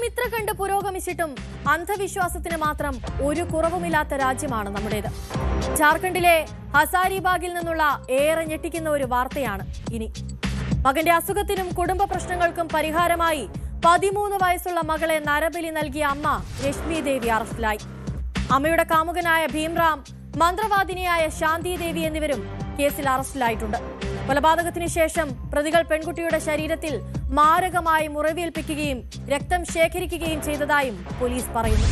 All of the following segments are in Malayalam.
ലോകം ഇത്ര കണ്ട് പുരോഗമിച്ചിട്ടും അന്ധവിശ്വാസത്തിന് മാത്രം ഒരു കുറവുമില്ലാത്ത രാജ്യമാണ് നമ്മുടേത്. ജാർഖണ്ഡിലെ ഹസാരിബാഗിൽ നിന്നുള്ള ഏറെ ഞെട്ടിക്കുന്ന ഒരു വാർത്തയാണ് ഇനി. മകന്റെ അസുഖത്തിനും കുടുംബ പ്രശ്നങ്ങൾക്കും പരിഹാരമായി 13 വയസ്സുള്ള മകളെ നരബലി നൽകിയ അമ്മ രശ്മി ദേവി അറസ്റ്റിലായി. അമ്മയുടെ കാമുകനായ ഭീംറാം, മന്ത്രവാദിനിയായ ശാന്തി ദേവി എന്നിവരും കേസിൽ അറസ്റ്റിലായിട്ടുണ്ട്. കൊലപാതകത്തിന് ശേഷം പ്രതികൾ പെൺകുട്ടിയുടെ ശരീരത്തിൽ മാരകമായി മുറിവേൽപ്പിക്കുകയും രക്തം ശേഖരിക്കുകയും ചെയ്തതായും പോലീസ് പറയുന്നു.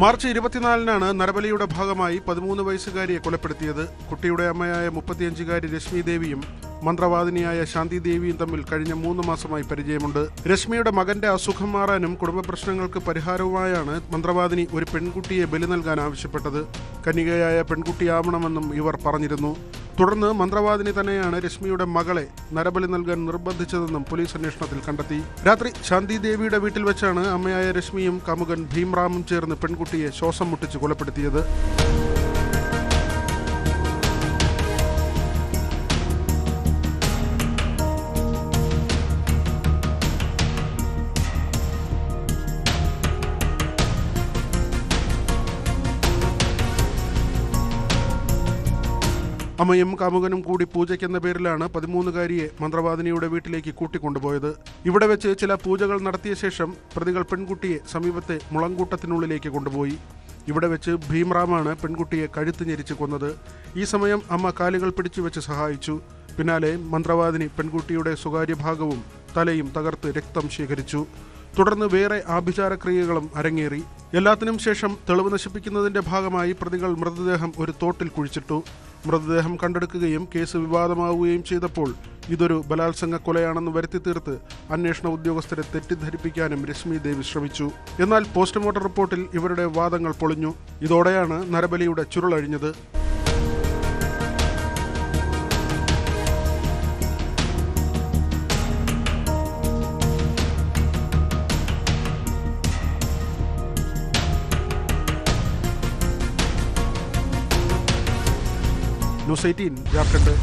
മാർച്ച് 24-നാണ് നരബലിയുടെ ഭാഗമായി 13 വയസ്സുകാരിയെ കൊലപ്പെടുത്തിയത്. കുട്ടിയുടെ അമ്മയായ 35-കാരി രശ്മി ദേവിയും മന്ത്രവാദിനിയായ ശാന്തി ദേവിയും തമ്മിൽ കഴിഞ്ഞ 3 മാസമായി പരിചയമുണ്ട്. രശ്മിയുടെ മകന്റെ അസുഖം മാറാനും കുടുംബ പ്രശ്നങ്ങൾക്ക് പരിഹാരവുമായാണ് മന്ത്രവാദിനി ഒരു പെൺകുട്ടിയെ ബലി നൽകാൻ ആവശ്യപ്പെട്ടത്. കന്യകയായ പെൺകുട്ടിയാവണമെന്നും ഇവർ പറഞ്ഞിരുന്നു. തുടർന്ന് മന്ത്രവാദിനി തന്നെയാണ് രശ്മിയുടെ മകളെ നരബലി നൽകാൻ നിർബന്ധിച്ചതെന്നും പോലീസ് അന്വേഷണത്തിൽ കണ്ടെത്തി. രാത്രി ശാന്തി ദേവിയുടെ വീട്ടിൽ വെച്ചാണ് അമ്മയായ രശ്മിയും കാമുകൻ ഭീംറാമും ചേർന്ന് പെൺകുട്ടിയെ ശ്വാസം മുട്ടിച്ച് കൊലപ്പെടുത്തിയത്. അമ്മയും കാമുകനും കൂടി പൂജയ്ക്കെന്ന പേരിലാണ് 13-കാരിയെ മന്ത്രവാദിനിയുടെ വീട്ടിലേക്ക് കൂട്ടിക്കൊണ്ടുപോയത്. ഇവിടെ വെച്ച് ചില പൂജകൾ നടത്തിയ ശേഷം പ്രതികൾ പെൺകുട്ടിയെ സമീപത്തെ മുളങ്കൂട്ടത്തിനുള്ളിലേക്ക് കൊണ്ടുപോയി. ഇവിടെ വെച്ച് ഭീംറാമാണ് പെൺകുട്ടിയെ കഴുത്ത് ഞെരിച്ച് കൊന്നത്. ഈ സമയം അമ്മ കാലുകൾ പിടിച്ചു വെച്ച് സഹായിച്ചു. പിന്നാലെ മന്ത്രവാദിനി പെൺകുട്ടിയുടെ സ്വകാര്യ ഭാഗവും തലയും തകർത്ത് രക്തം ശേഖരിച്ചു. തുടർന്ന് വേറെ ആഭിചാരക്രിയകളും അരങ്ങേറി. എല്ലാത്തിനും ശേഷം തെളിവ് നശിപ്പിക്കുന്നതിന്റെ ഭാഗമായി പ്രതികൾ മൃതദേഹം ഒരു തോട്ടിൽ കുഴിച്ചിട്ടു. മൃതദേഹം കണ്ടെടുക്കുകയും കേസ് വിവാദമാവുകയും ചെയ്തപ്പോൾ ഇതൊരു ബലാത്സംഗ കൊലയാണെന്ന് വരുത്തി തീർത്ത് അന്വേഷണ ഉദ്യോഗസ്ഥരെ തെറ്റിദ്ധരിപ്പിക്കാനും രശ്മി ദേവി ശ്രമിച്ചു. എന്നാൽ പോസ്റ്റ്മോർട്ടം റിപ്പോർട്ടിൽ ഇവരുടെ വാദങ്ങൾ പൊളിഞ്ഞു. ഇതോടെയാണ് നരബലിയുടെ ചുരുളഴിഞ്ഞത്. ന്യൂസ് 18 ജാർഖണ്ഡ്.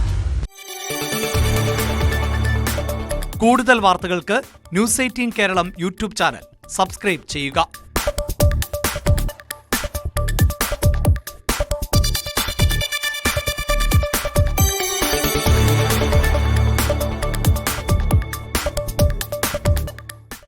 കൂടുതൽ വാർത്തകൾക്ക് news 18 Keralam YouTube channel subscribe ചെയ്യുക.